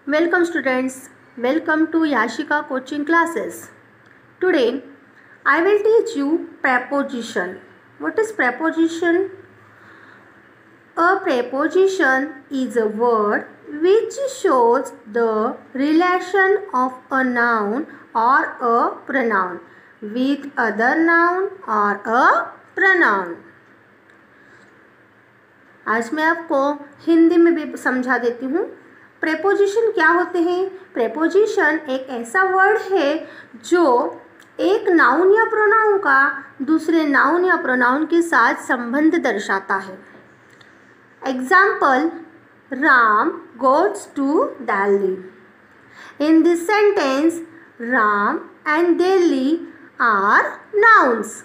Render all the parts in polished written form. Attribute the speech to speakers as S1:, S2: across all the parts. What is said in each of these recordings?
S1: Welcome students, welcome to Yashika coaching classes. Today I will teach you preposition. What is preposition? A preposition is a word which shows the relation of a noun or a pronoun with other noun or a pronoun. आज मैं आपको हिंदी में भी समझा देती हूँ. Preposition क्या होते हैं? प्रेपोजिशन एक ऐसा वर्ड है जो एक नाउन या प्रोनाउन का दूसरे नाउन या प्रोनाउन के साथ संबंध दर्शाता है. Example, Ram goes to Delhi. In this sentence Ram and Delhi are nouns.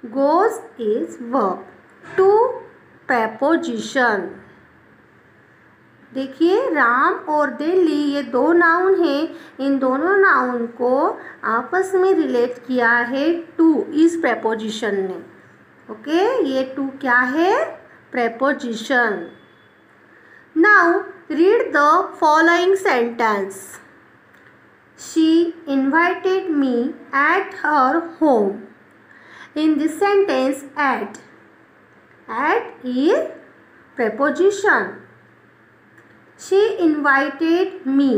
S1: Goes is verb. To preposition. देखिए, राम और दिल्ली ये दो नाउन हैं. इन दोनों नाउन को आपस में रिलेट किया है टू इस प्रेपोजिशन ने. ओके, ये टू क्या है? Preposition. Now read the following sentence. She invited me at her home. In this sentence at is preposition. She invited me.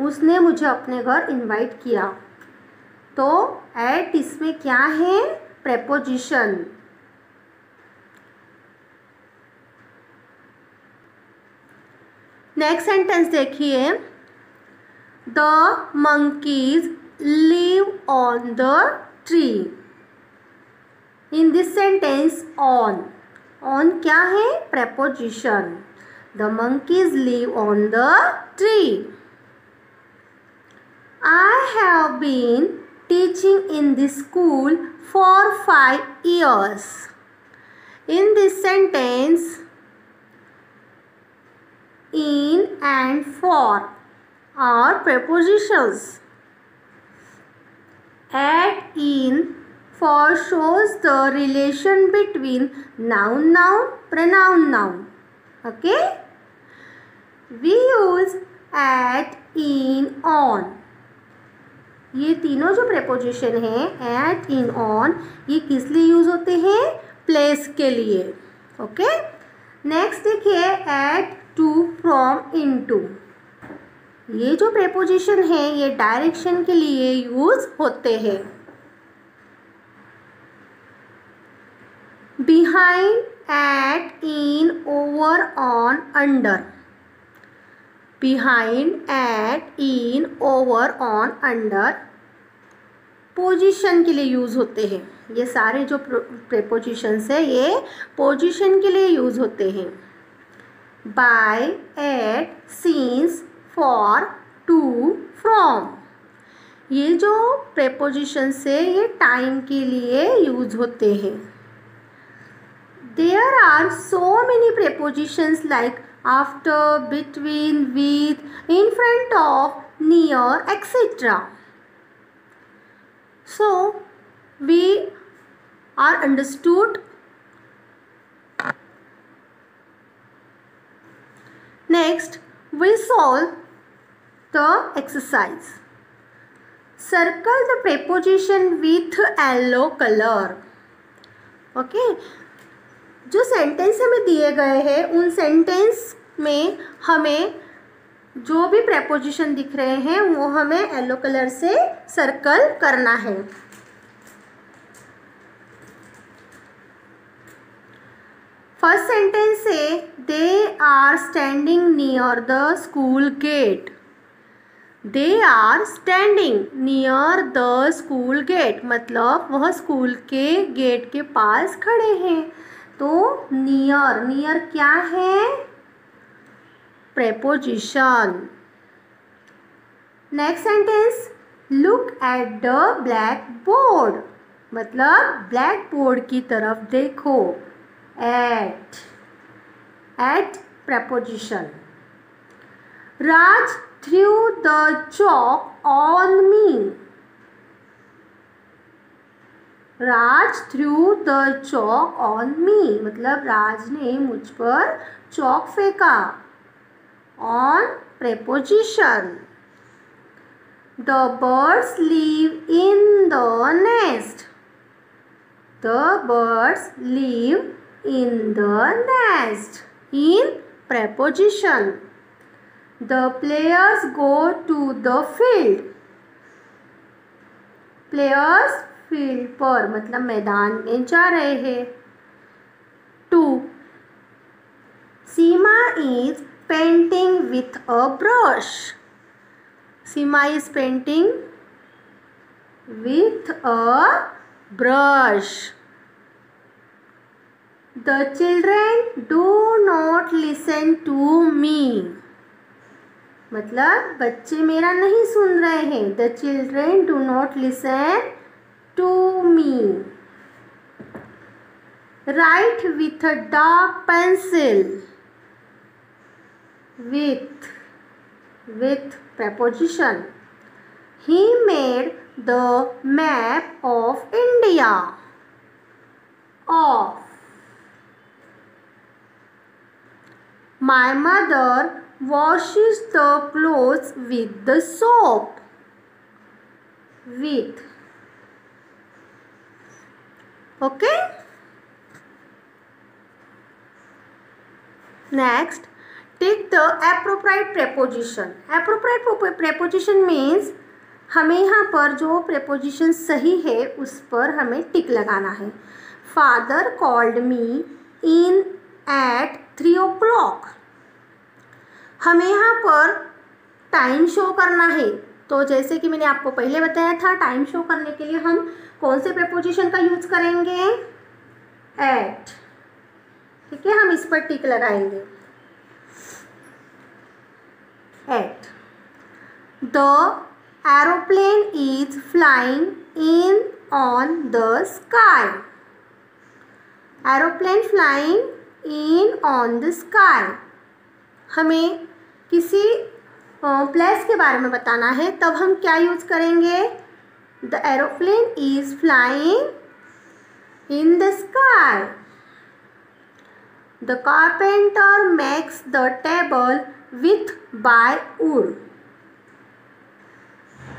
S1: उसने मुझे अपने घर इनवाइट किया. तो at इसमें क्या है? preposition. नेक्स्ट सेंटेंस देखिए. The monkeys live on the tree. In this sentence on क्या है? preposition. The monkeys live on the tree. I have been teaching in this school for 5 years. In this sentence in and for are prepositions. At, in, for shows the relation between noun pronoun. Okay, we use at, in, on. ये तीनों जो preposition है at, in, on, ये किस लिए use होते हैं? Place के लिए. ओके, नेक्स्ट देखिए at, to, from, into. ये जो प्रेपोजिशन है ये डायरेक्शन के लिए यूज होते हैं. Behind, at, in, over, on, under. Behind, at, in, over, on, under position के लिए यूज होते हैं. ये सारे जो प्रेपोजिशंस है ये पोजीशन के लिए यूज होते हैं. By, at, since, for, to, from. ये जो प्रेपोजिशंस है ये टाइम के लिए यूज होते हैं. There are so many prepositions like after, between, with, in front of, near, etc. So we are understood. Next, we solve the exercise. Circle the preposition with yellow color. Okay. जो sentence हमें दिए गए हैं उन sentence में हमें जो भी प्रेपोजिशन दिख रहे हैं वो हमें येलो कलर से सर्कल करना है. फर्स्ट सेंटेंस है they are standing near the school gate. They are standing near the school gate मतलब वह स्कूल के गेट के पास खड़े हैं. तो नियर क्या है? Preposition. Next sentence look at the black board मतलब ब्लैक बोर्ड की तरफ देखो. At preposition. Raj threw the chalk on me. Raj threw the chalk on me मतलब राज ने मुझ पर चॉक फेंका. on preposition. The birds live in the nest. The birds live in the nest. In preposition. The players go to the field. Players field पर मतलब मैदान में जा रहे हैं. 2. Seema is painting with a brush. Seema is painting with a brush. The children do not listen to me. मतलब बच्चे मेरा नहीं सुन रहे हैं. The children do not listen to me. Write with a dark pencil. With preposition. He made the map of India. Of. My mother washes the clothes with the soap. With. Okay? Next, take the appropriate preposition. Appropriate preposition means हमें यहाँ पर जो preposition सही है उस पर हमें टिक लगाना है. Father called me in at 3 o'clock. हमें यहाँ पर टाइम शो करना है. तो जैसे कि मैंने आपको पहले बताया था, टाइम शो करने के लिए हम कौन से preposition का यूज करेंगे? At. ठीक है, हम इस पर टिक लगाएंगे. At. The aeroplane is flying in on the sky. Aeroplane flying in on the sky. हमें किसी प्लेस के बारे में बताना है, तब हम क्या यूज करेंगे? The aeroplane is flying in the sky. The carpenter makes the table with by wood.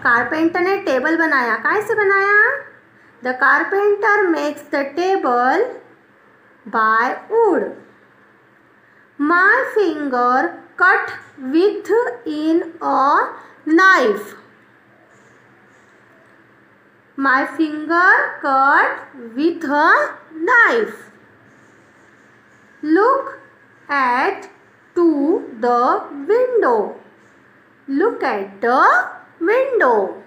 S1: Carpenter ने टेबल बनाया. कैसे बनाया? The carpenter makes the table by wood. My finger cut with in a knife. My finger cut with a knife. Look at to the window. Look at the window.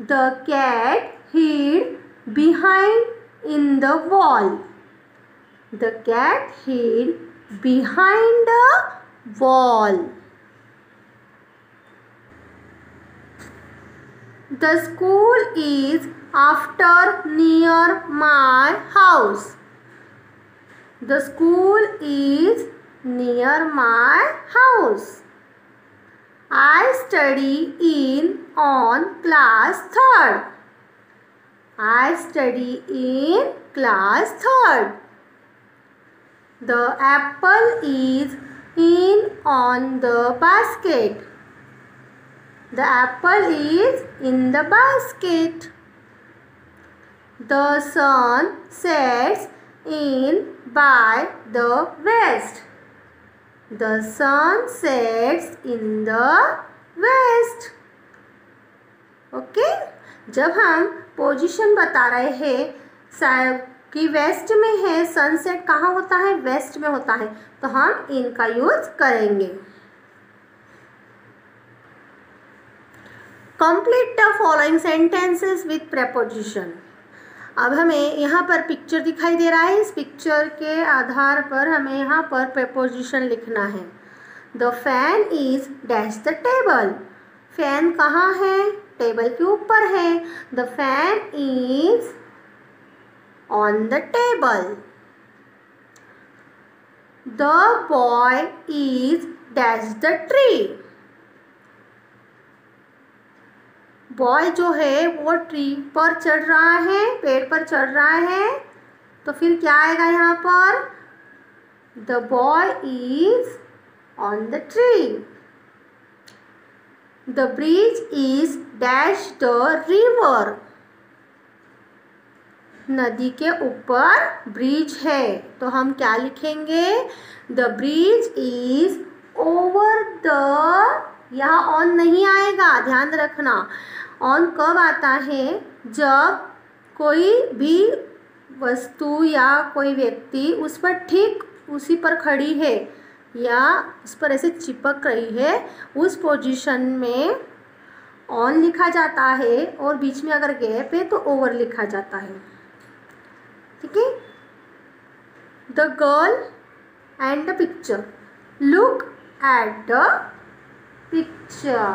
S1: The cat hid behind in the wall. The cat hid behind the wall. The school is after near my house. The school is near my house. I study in on class 3rd. I study in class 3rd. The apple is in on the basket. The apple is in the basket. The sun sets in by the west. The sun sets in the west. Okay? जब हम position बता रहे हैं कि waste में है, sunset कहाँ होता है? वेस्ट में होता है, तो हम इनका यूज करेंगे. Complete the following sentences with preposition. अब हमें यहाँ पर पिक्चर दिखाई दे रहा है. इस पिक्चर के आधार पर हमें यहाँ पर preposition लिखना है. The fan is dash the table. Fan कहाँ है? टेबल के ऊपर है. The fan is on the table. The boy is dash the tree. Boy जो है वो ट्री पर चढ़ रहा है, पेड़ पर चढ़ रहा है. तो फिर क्या आएगा यहाँ पर? The boy is on the tree. The bridge is dash the river. नदी के ऊपर ब्रिज है, तो हम क्या लिखेंगे? The bridge is over the, यहाँ ऑन नहीं आएगा, ध्यान रखना। ऑन कब आता है? जब कोई भी वस्तु या कोई व्यक्ति उस पर ठीक उसी पर खड़ी है या उस पर ऐसे चिपक रही है, उस पोजीशन में ऑन लिखा जाता है और बीच में अगर गैप है तो ओवर लिखा जाता है। ठीक है? The girl and the picture. Look at the picture.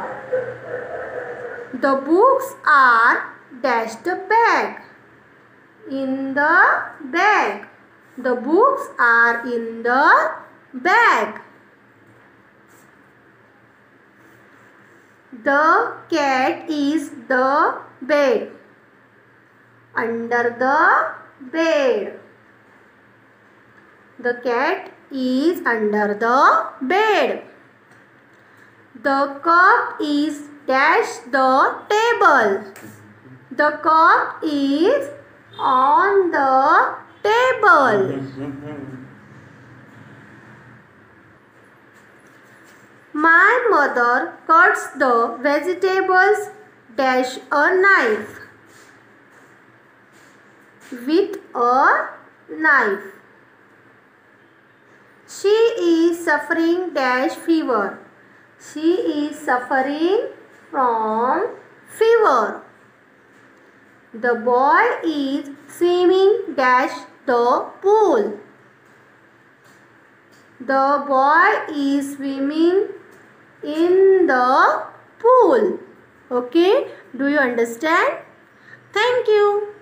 S1: The books are dash the bag. In the bag. The books are in the bag. The cat is the bed. Under the bed. The cat is under the bed. The cup is dash the table. The cup is on the table. My mother cuts the vegetables dash a knife. With a knife. She is suffering dash fever. She is suffering from fever. The boy is swimming dash the pool. The boy is swimming in the pool. Okay? Do you understand? Thank you.